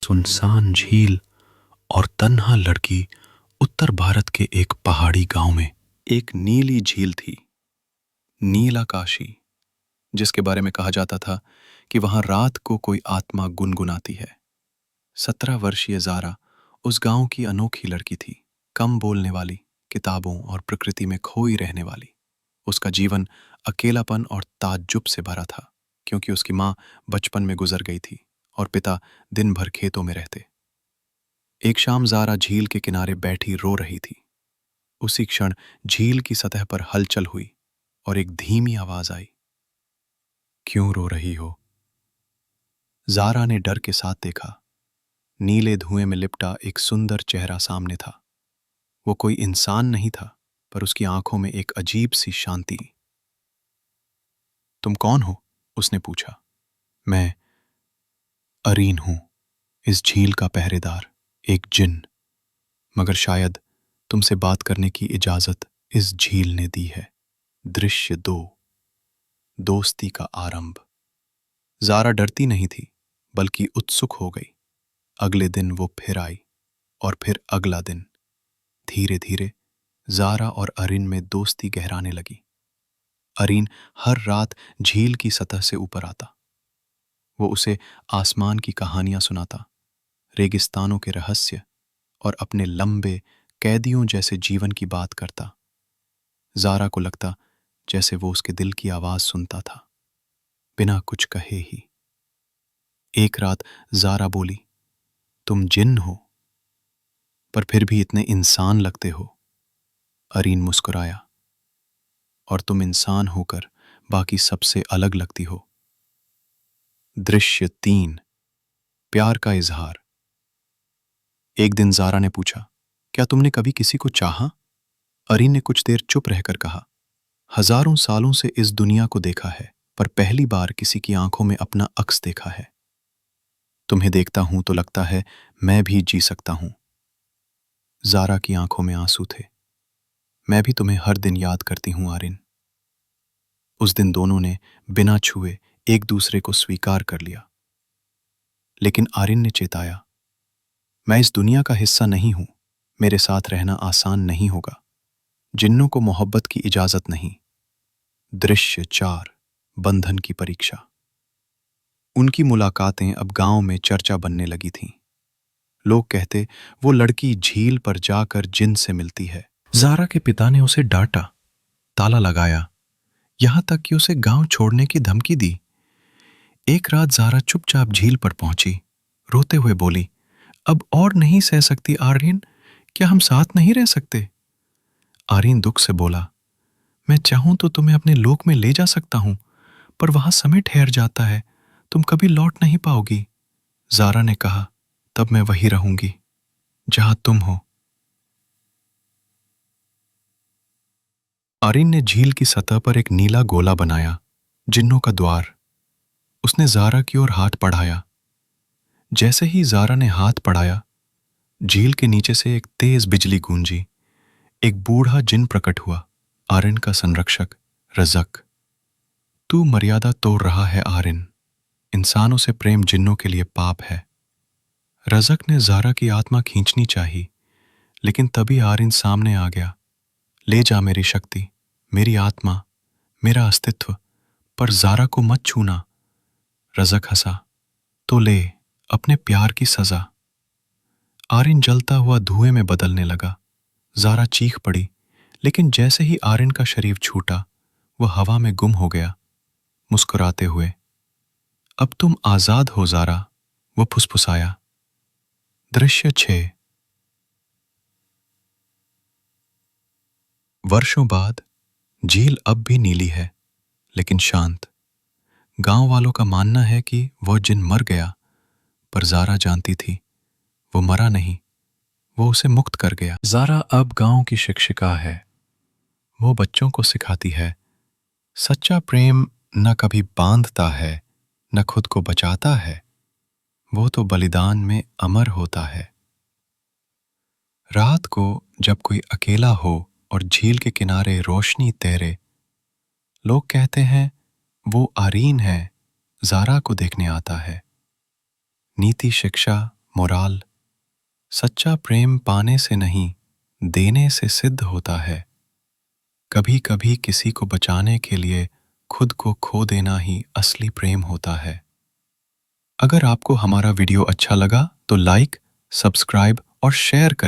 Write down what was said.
सुनसान झील और तन्हा लड़की। उत्तर भारत के एक पहाड़ी गांव में एक नीली झील थी, नीलाकाशी, जिसके बारे में कहा जाता था कि वहां रात को कोई आत्मा गुनगुनाती है। 17 वर्षीय जारा उस गांव की अनोखी लड़की थी, कम बोलने वाली, किताबों और प्रकृति में खोई रहने वाली। उसका जीवन अकेलापन और ताज्जुब से भरा था, क्योंकि उसकी माँ बचपन में गुजर गई थी और पिता दिन भर खेतों में रहते। एक शाम जारा झील के किनारे बैठी रो रही थी। उसी क्षण झील की सतह पर हलचल हुई और एक धीमी आवाज आई, क्यों रो रही हो? जारा ने डर के साथ देखा। नीले धुएं में लिपटा एक सुंदर चेहरा सामने था। वो कोई इंसान नहीं था, पर उसकी आंखों में एक अजीब सी शांति। तुम कौन हो? उसने पूछा। मैं अरीन हूं, इस झील का पहरेदार, एक जिन। मगर शायद तुमसे बात करने की इजाजत इस झील ने दी है। दृश्य 2, दोस्ती का आरंभ। जारा डरती नहीं थी, बल्कि उत्सुक हो गई। अगले दिन वो फिर आई, और फिर अगला दिन। धीरे धीरे जारा और अरीन में दोस्ती गहराने लगी। अरीन हर रात झील की सतह से ऊपर आता। वो उसे आसमान की कहानियां सुनाता, रेगिस्तानों के रहस्य और अपने लंबे कैदियों जैसे जीवन की बात करता। जारा को लगता जैसे वो उसके दिल की आवाज सुनता था, बिना कुछ कहे ही। एक रात जारा बोली, तुम जिन हो, पर फिर भी इतने इंसान लगते हो। अरीन मुस्कुराया, और तुम इंसान होकर बाकी सबसे अलग लगती हो। दृश्य 3, प्यार का इजहार। एक दिन जारा ने पूछा, क्या तुमने कभी किसी को चाहा? अरीन ने कुछ देर चुप रहकर कहा, हजारों सालों से इस दुनिया को देखा है, पर पहली बार किसी की आंखों में अपना अक्स देखा है। तुम्हें देखता हूं तो लगता है मैं भी जी सकता हूं। जारा की आंखों में आंसू थे। मैं भी तुम्हें हर दिन याद करती हूं आरिन। उस दिन दोनों ने बिना छुए एक दूसरे को स्वीकार कर लिया। लेकिन आरिन ने चेताया, मैं इस दुनिया का हिस्सा नहीं हूं, मेरे साथ रहना आसान नहीं होगा। जिन्नों को मोहब्बत की इजाजत नहीं। दृश्य 4, बंधन की परीक्षा। उनकी मुलाकातें अब गांव में चर्चा बनने लगी थीं। लोग कहते, वो लड़की झील पर जाकर जिन से मिलती है। जारा के पिता ने उसे डांटा, ताला लगाया, यहां तक कि उसे गांव छोड़ने की धमकी दी। एक रात जारा चुपचाप झील पर पहुंची, रोते हुए बोली, अब और नहीं सह सकती आर्यन, क्या हम साथ नहीं रह सकते? आर्यन दुख से बोला, मैं चाहूं तो तुम्हें अपने लोक में ले जा सकता हूं, पर वहां समय ठहर जाता है, तुम कभी लौट नहीं पाओगी। जारा ने कहा, तब मैं वहीं रहूंगी जहां तुम हो। आरिन ने झील की सतह पर एक नीला गोला बनाया, जिन्नों का द्वार। उसने जारा की ओर हाथ बढ़ाया। जैसे ही जारा ने हाथ बढ़ाया, झील के नीचे से एक तेज बिजली गूंजी। एक बूढ़ा जिन प्रकट हुआ, आरिन का संरक्षक रजक। तू मर्यादा तोड़ रहा है आरिन, इंसानों से प्रेम जिन्नों के लिए पाप है। रजक ने जारा की आत्मा खींचनी चाही, लेकिन तभी आरिन सामने आ गया। ले जा मेरी शक्ति, मेरी आत्मा, मेरा अस्तित्व, पर जारा को मत छूना। रजक हंसा, तो ले अपने प्यार की सजा। आरिन जलता हुआ धुएं में बदलने लगा। जारा चीख पड़ी, लेकिन जैसे ही आरिन का शरीर छूटा, वह हवा में गुम हो गया, मुस्कुराते हुए। अब तुम आजाद हो जारा, वो फुसफुसाया। दृश्य 6, वर्षों बाद झील अब भी नीली है, लेकिन शांत। गांव वालों का मानना है कि वह जिन मर गया, पर जारा जानती थी वो मरा नहीं, वो उसे मुक्त कर गया। जारा अब गांव की शिक्षिका है। वो बच्चों को सिखाती है, सच्चा प्रेम न कभी बांधता है, न खुद को बचाता है, वो तो बलिदान में अमर होता है। रात को जब कोई अकेला हो और झील के किनारे रोशनी तैरे, लोग कहते हैं वो आरीन है, जारा को देखने आता है। नीति शिक्षा मोराल: सच्चा प्रेम पाने से नहीं, देने से सिद्ध होता है। कभी कभी किसी को बचाने के लिए खुद को खो देना ही असली प्रेम होता है। अगर आपको हमारा वीडियो अच्छा लगा तो लाइक, सब्सक्राइब और शेयर करें।